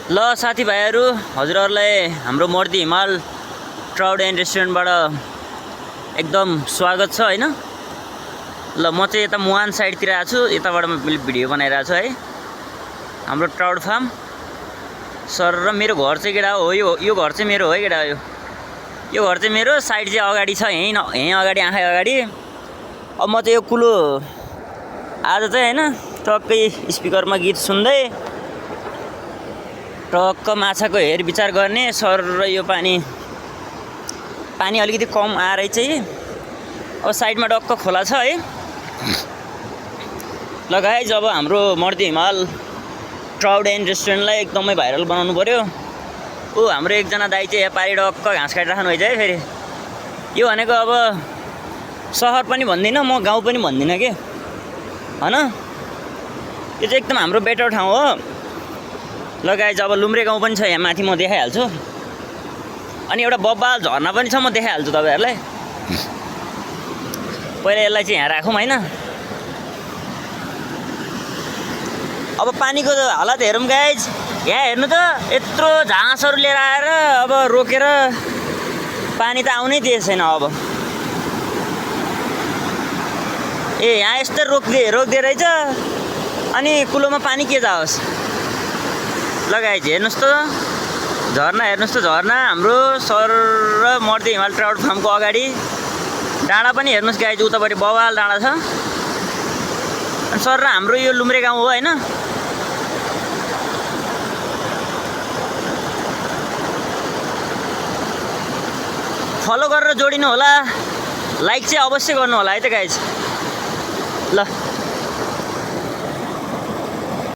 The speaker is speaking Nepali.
ल साथीभाइहरू हजुरहरूलाई हाम्रो मर्दी हिमाल ट्राउट एन्ड रेस्टुरेन्टबाट एकदम स्वागत छ हैन। ल म चाहिँ यता मुहान साइडतिर आएको छु, यताबाट म भिडियो बनाइरहेको छु है। हाम्रो ट्राउट फार्म सर र मेरो घर चाहिँ केटा हो, यो घर चाहिँ मेरो हो है केटा। यो घर चाहिँ मेरो, साइड चाहिँ अगाडि छ, यहीँ अगाडि आँखा अगाडि। अब म चाहिँ यो कुलो आज चाहिँ हैन टक्कै स्पिकरमा गीत सुन्दै टक्क माछाको हेरविचार गर्ने। सर र यो पानी अलिकति कम आएर चाहिँ अब साइडमा डक्क खोला छ है। लगाए जब हाम्रो मर्दी हिमाल ट्राउट एन्ड रेस्टुरेन्टलाई एकदमै भाइरल बनाउनु पर्यो। हाम्रो एकजना दाइ चाहिँ यहाँ पारि डक्क घाँस काटिराख्नु भइज है। फेरि यो भनेको अब सहर पनि भन्दिनँ म, गाउँ पनि भन्दिनँ के हैन, यो चाहिँ एकदम हाम्रो बेटर ठाउँ हो। लगाए जब लुम्रे गाउँ पनि छ यहाँ माथि, म देखाइहाल्छु। अनि एउटा बब्बाल झरना पनि छ, म देखाइहाल्छु तपाईँहरूलाई। पहिला यसलाई चाहिँ यहाँ राखौँ हैन। अब पानीको हालत हेरौँ गाइज। यहाँ हेर्नु त, यत्रो झाँसहरू लिएर आएर अब रोकेर पानी त आउनै दिएको छैन। अब यहाँ यस्तो रोक्दे रहेछ, अनि कुलोमा पानी के जाओस्। लगाएछ हेर्नुहोस् त झरना, हेर्नुहोस् त झरना। हाम्रो सर र मर्दी हिमाल ट्राउट फार्मको अगाडि डाँडा पनि हेर्नुहोस् गाइज, उतापट्टि बवाल डाँडा छ। अनि सर र हाम्रो यो लुम्रे गाउँ हो हैन। फलो गरेर जोडिनु होला, लाइक चाहिँ अवश्य गर्नु होला है त गाइज। ल